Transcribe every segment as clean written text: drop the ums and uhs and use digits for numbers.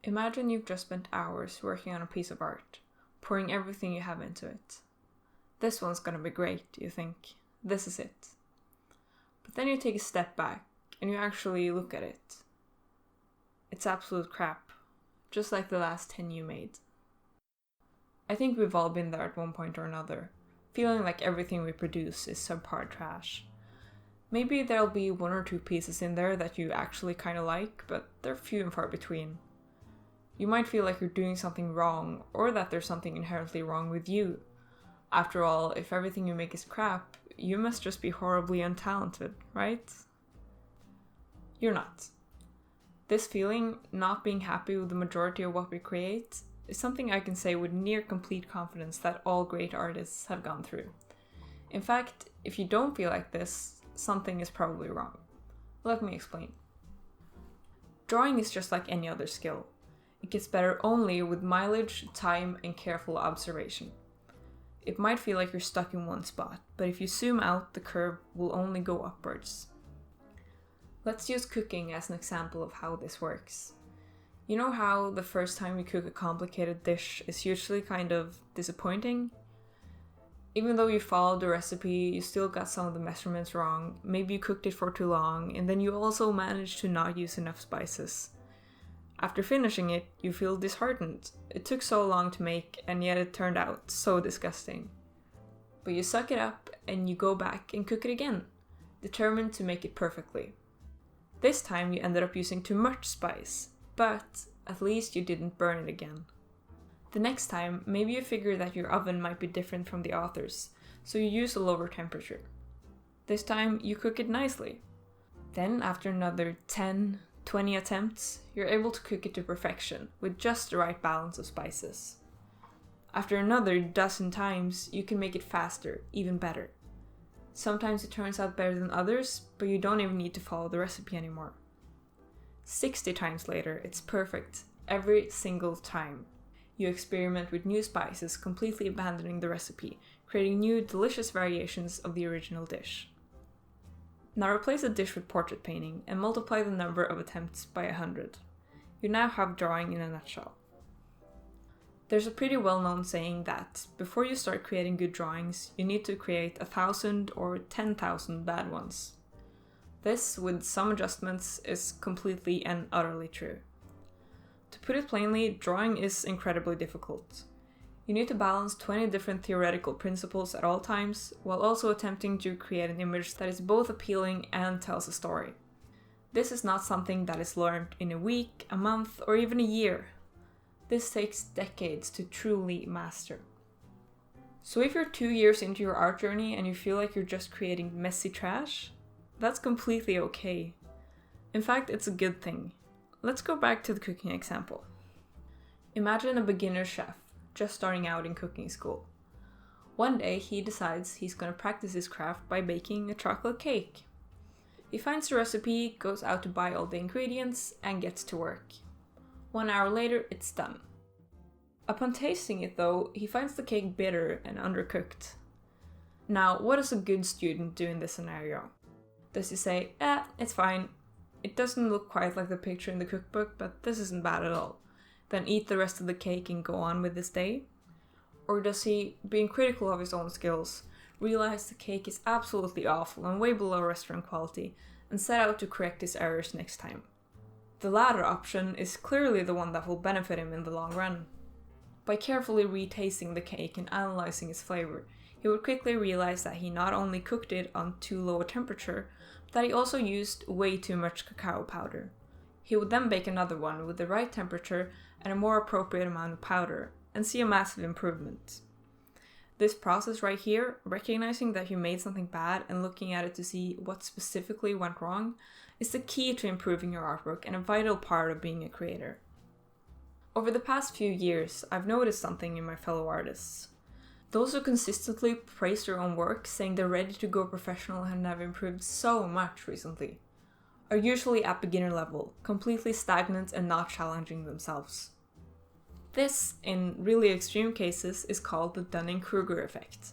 Imagine you've just spent hours working on a piece of art, pouring everything you have into it. This one's gonna be great, you think. This is it. But then you take a step back and you actually look at it. It's absolute crap, just like the last 10 you made. I think we've all been there at one point or another, feeling like everything we produce is subpar trash. Maybe there'll be one or two pieces in there that you actually kind of like, but they're few and far between. You might feel like you're doing something wrong, or that there's something inherently wrong with you. After all, if everything you make is crap, you must just be horribly untalented, right? You're not. This feeling, not being happy with the majority of what we create, is something I can say with near complete confidence that all great artists have gone through. In fact, if you don't feel like this, something is probably wrong. Let me explain. Drawing is just like any other skill. It gets better only with mileage, time, and careful observation. It might feel like you're stuck in one spot, but if you zoom out, the curve will only go upwards. Let's use cooking as an example of how this works. You know how the first time you cook a complicated dish is usually kind of disappointing? Even though you followed the recipe, you still got some of the measurements wrong, maybe you cooked it for too long, and then you also managed to not use enough spices. After finishing it, you feel disheartened. It took so long to make, and yet it turned out so disgusting. But you suck it up, and you go back and cook it again, determined to make it perfectly. This time you ended up using too much spice, but at least you didn't burn it again. The next time, maybe you figure that your oven might be different from the author's, so you use a lower temperature. This time you cook it nicely. Then after another 10-20 attempts, you're able to cook it to perfection with just the right balance of spices. After another dozen times, you can make it faster, even better. Sometimes it turns out better than others, but you don't even need to follow the recipe anymore. 60 times later, it's perfect, every single time. You experiment with new spices, completely abandoning the recipe, creating new, delicious variations of the original dish. Now replace a dish with portrait painting and multiply the number of attempts by 100. You now have drawing in a nutshell. There's a pretty well-known saying that before you start creating good drawings, you need to create 1,000 or 10,000 bad ones. This, with some adjustments, is completely and utterly true. To put it plainly, drawing is incredibly difficult. You need to balance 20 different theoretical principles at all times, while also attempting to create an image that is both appealing and tells a story. This is not something that is learned in a week, a month, or even a year. This takes decades to truly master. So if you're 2 years into your art journey and you feel like you're just creating messy trash, that's completely okay. In fact, it's a good thing. Let's go back to the cooking example. Imagine a beginner chef just starting out in cooking school. One day he decides he's going to practice his craft by baking a chocolate cake. He finds the recipe, goes out to buy all the ingredients, and gets to work. 1 hour later, it's done. Upon tasting it though, he finds the cake bitter and undercooked. Now, what does a good student do in this scenario? Does he say, it's fine, it doesn't look quite like the picture in the cookbook, but this isn't bad at all, then eat the rest of the cake and go on with his day? Or does he, being critical of his own skills, realize the cake is absolutely awful and way below restaurant quality, and set out to correct his errors next time? The latter option is clearly the one that will benefit him in the long run. By carefully retasting the cake and analyzing its flavor, he would quickly realize that he not only cooked it on too low a temperature, but that he also used way too much cacao powder. He would then bake another one with the right temperature and a more appropriate amount of powder, and see a massive improvement. This process right here, recognizing that you made something bad and looking at it to see what specifically went wrong, is the key to improving your artwork and a vital part of being a creator. Over the past few years, I've noticed something in my fellow artists. Those who consistently praise their own work, saying they're ready to go professional and have improved so much recently, are usually at beginner level, completely stagnant and not challenging themselves. This, in really extreme cases, is called the Dunning-Kruger effect.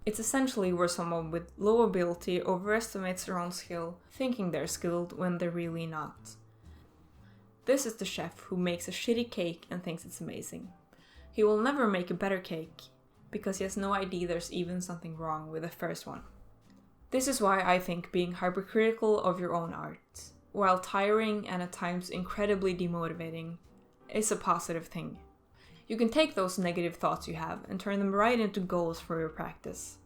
It's essentially where someone with low ability overestimates their own skill, thinking they're skilled when they're really not. This is the chef who makes a shitty cake and thinks it's amazing. He will never make a better cake, because he has no idea there's even something wrong with the first one. This is why I think being hypercritical of your own art, while tiring and at times incredibly demotivating, is a positive thing. You can take those negative thoughts you have and turn them right into goals for your practice.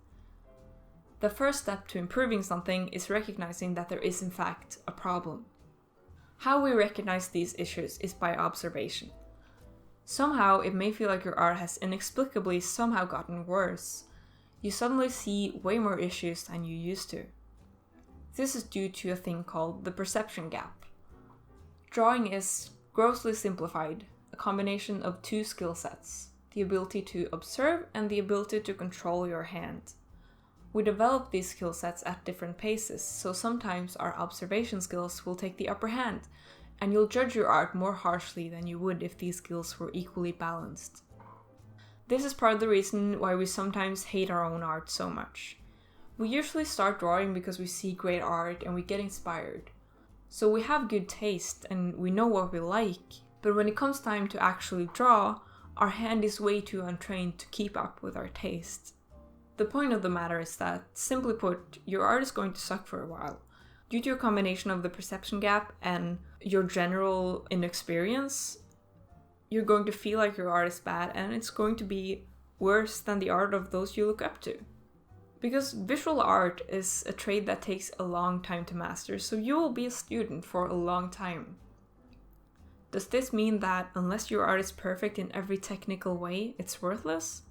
The first step to improving something is recognizing that there is in fact a problem. How we recognize these issues is by observation. Somehow it may feel like your art has inexplicably somehow gotten worse. You suddenly see way more issues than you used to. This is due to a thing called the perception gap. Drawing is, grossly simplified, a combination of two skill sets, the ability to observe and the ability to control your hand. We develop these skill sets at different paces, so sometimes our observation skills will take the upper hand, and you'll judge your art more harshly than you would if these skills were equally balanced. This is part of the reason why we sometimes hate our own art so much. We usually start drawing because we see great art and we get inspired. So we have good taste and we know what we like, but when it comes time to actually draw, our hand is way too untrained to keep up with our taste. The point of the matter is that, simply put, your art is going to suck for a while. Due to a combination of the perception gap and your general inexperience, you're going to feel like your art is bad and it's going to be worse than the art of those you look up to. Because visual art is a trade that takes a long time to master, so you will be a student for a long time. Does this mean that unless your art is perfect in every technical way, it's worthless?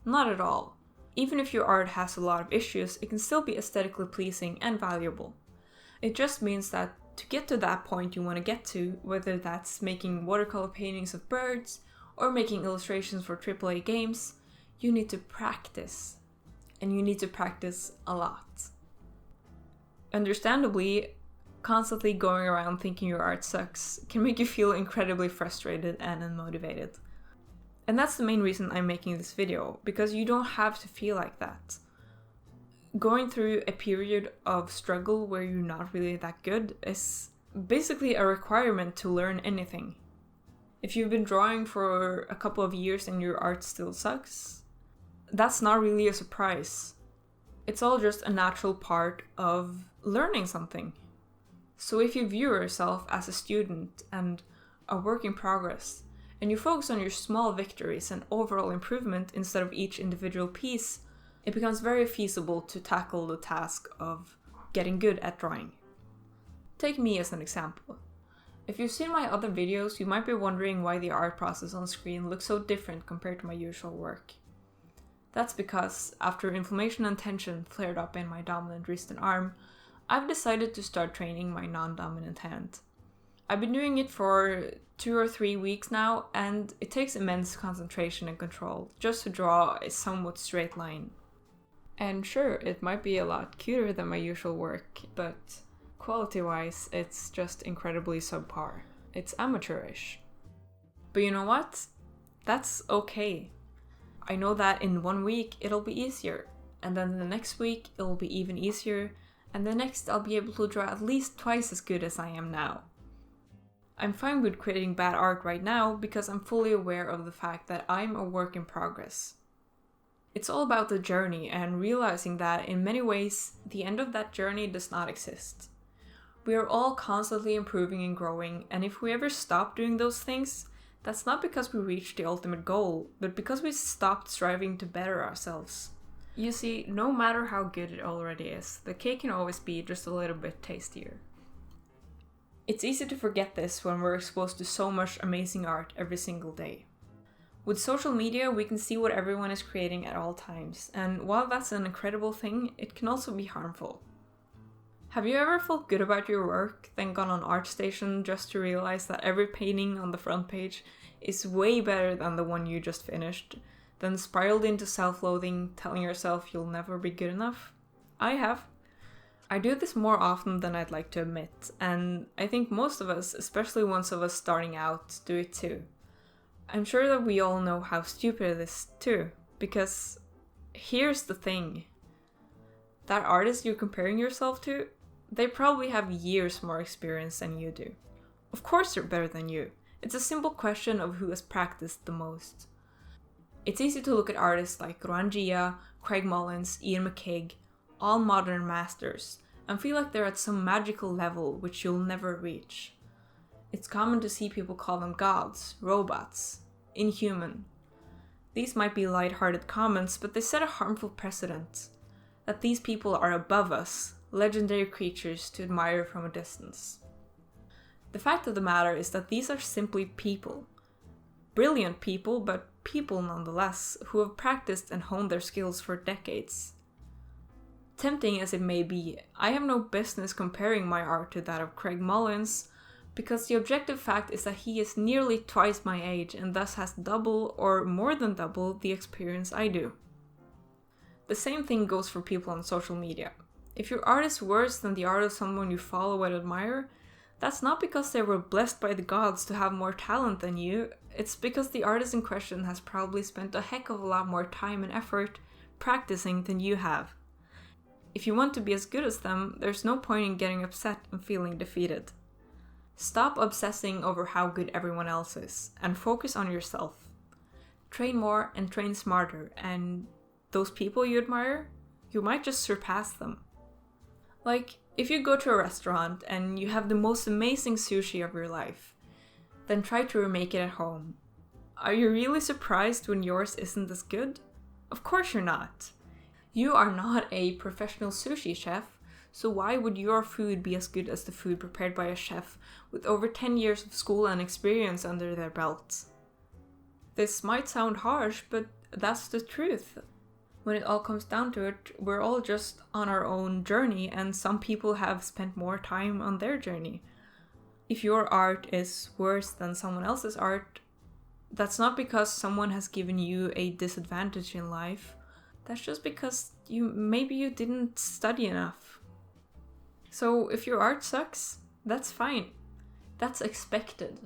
Not at all. Even if your art has a lot of issues, it can still be aesthetically pleasing and valuable. It just means that to get to that point you want to get to, whether that's making watercolor paintings of birds or making illustrations for AAA games, you need to practice. And you need to practice a lot. Understandably, constantly going around thinking your art sucks can make you feel incredibly frustrated and unmotivated. And that's the main reason I'm making this video, because you don't have to feel like that. Going through a period of struggle where you're not really that good is basically a requirement to learn anything. If you've been drawing for a couple of years and your art still sucks, that's not really a surprise. It's all just a natural part of learning something. So if you view yourself as a student and a work in progress, and you focus on your small victories and overall improvement instead of each individual piece, it becomes very feasible to tackle the task of getting good at drawing. Take me as an example. If you've seen my other videos, you might be wondering why the art process on screen looks so different compared to my usual work. That's because, after inflammation and tension flared up in my dominant wrist and arm, I've decided to start training my non-dominant hand. I've been doing it for 2 or 3 weeks now, and it takes immense concentration and control just to draw a somewhat straight line. And sure, it might be a lot cuter than my usual work, but quality-wise, it's just incredibly subpar. It's amateurish. But you know what? That's okay. I know that in 1 week it'll be easier, and then the next week it'll be even easier, and the next I'll be able to draw at least twice as good as I am now. I'm fine with creating bad art right now because I'm fully aware of the fact that I'm a work in progress. It's all about the journey and realizing that in many ways, the end of that journey does not exist. We are all constantly improving and growing, and if we ever stop doing those things, that's not because we reached the ultimate goal, but because we stopped striving to better ourselves. You see, no matter how good it already is, the cake can always be just a little bit tastier. It's easy to forget this when we're exposed to so much amazing art every single day. With social media, we can see what everyone is creating at all times, and while that's an incredible thing, it can also be harmful. Have you ever felt good about your work, then gone on ArtStation just to realize that every painting on the front page is way better than the one you just finished, then spiraled into self-loathing, telling yourself you'll never be good enough? I have. I do this more often than I'd like to admit, and I think most of us, especially ones of us starting out, do it too. I'm sure that we all know how stupid it is too, because here's the thing. That artist you're comparing yourself to, they probably have years more experience than you do. Of course they're better than you. It's a simple question of who has practiced the most. It's easy to look at artists like Ruan Gia, Craig Mullins, Ian McCaig, all modern masters, and feel like they're at some magical level which you'll never reach. It's common to see people call them gods, robots, inhuman. These might be light-hearted comments, but they set a harmful precedent. That these people are above us, legendary creatures to admire from a distance. The fact of the matter is that these are simply people. Brilliant people, but people nonetheless, who have practiced and honed their skills for decades. Tempting as it may be, I have no business comparing my art to that of Craig Mullins, because the objective fact is that he is nearly twice my age and thus has double or more than double the experience I do. The same thing goes for people on social media. If your art is worse than the art of someone you follow and admire, that's not because they were blessed by the gods to have more talent than you, it's because the artist in question has probably spent a heck of a lot more time and effort practicing than you have. If you want to be as good as them, there's no point in getting upset and feeling defeated. Stop obsessing over how good everyone else is, and focus on yourself. Train more and train smarter, and those people you admire, you might just surpass them. Like, if you go to a restaurant and you have the most amazing sushi of your life, then try to remake it at home. Are you really surprised when yours isn't as good? Of course you're not. You are not a professional sushi chef, so why would your food be as good as the food prepared by a chef with over 10 years of school and experience under their belts? This might sound harsh, but that's the truth. When it all comes down to it, we're all just on our own journey, and some people have spent more time on their journey. If your art is worse than someone else's art, that's not because someone has given you a disadvantage in life. That's just because maybe you didn't study enough. So if your art sucks, that's fine. That's expected.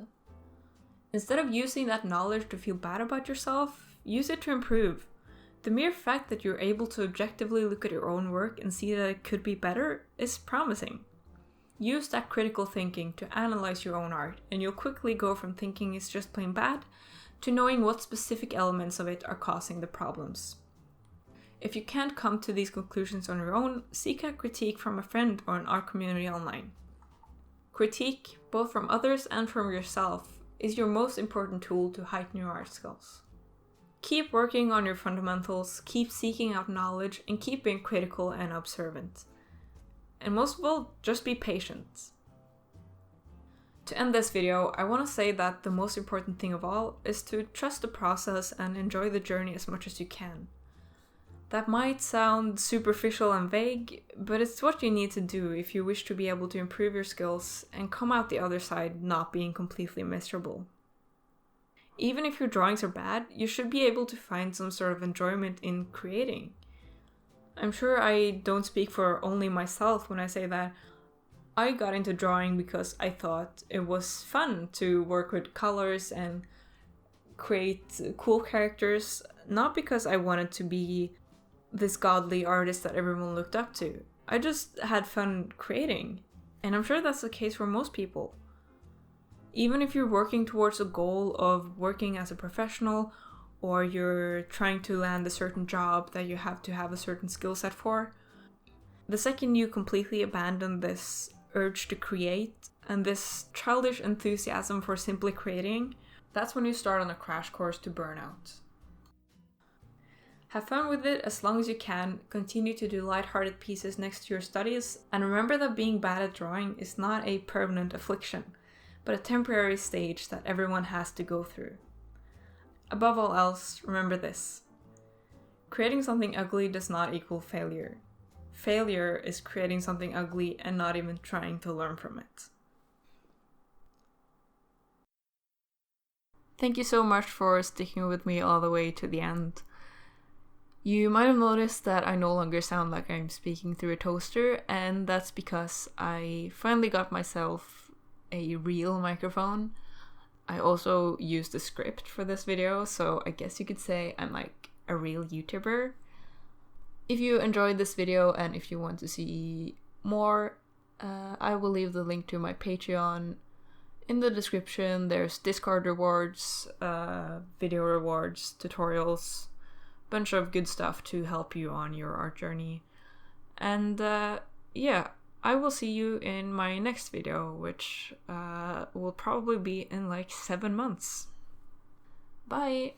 Instead of using that knowledge to feel bad about yourself, use it to improve. The mere fact that you're able to objectively look at your own work and see that it could be better is promising. Use that critical thinking to analyze your own art, and you'll quickly go from thinking it's just plain bad to knowing what specific elements of it are causing the problems. If you can't come to these conclusions on your own, seek out critique from a friend or an art community online. Critique, both from others and from yourself, is your most important tool to heighten your art skills. Keep working on your fundamentals, keep seeking out knowledge, and keep being critical and observant. And most of all, just be patient. To end this video, I want to say that the most important thing of all is to trust the process and enjoy the journey as much as you can. That might sound superficial and vague, but it's what you need to do if you wish to be able to improve your skills and come out the other side not being completely miserable. Even if your drawings are bad, you should be able to find some sort of enjoyment in creating. I'm sure I don't speak for only myself when I say that I got into drawing because I thought it was fun to work with colors and create cool characters, not because I wanted to be this godly artist that everyone looked up to. I just had fun creating, and I'm sure that's the case for most people. Even if you're working towards a goal of working as a professional, or you're trying to land a certain job that you have to have a certain skill set for, the second you completely abandon this urge to create and this childish enthusiasm for simply creating, that's when you start on a crash course to burnout. Have fun with it as long as you can, continue to do lighthearted pieces next to your studies, and remember that being bad at drawing is not a permanent affliction, but a temporary stage that everyone has to go through. Above all else, remember this. Creating something ugly does not equal failure. Failure is creating something ugly and not even trying to learn from it. Thank you so much for sticking with me all the way to the end. You might have noticed that I no longer sound like I'm speaking through a toaster, and that's because I finally got myself a real microphone. I also used a script for this video, so I guess you could say I'm like a real YouTuber. If you enjoyed this video and if you want to see more, I will leave the link to my Patreon In the description there's Discord rewards, video rewards, tutorials, bunch of good stuff to help you on your art journey. And yeah, I will see you in my next video, which will probably be in like 7 months. Bye!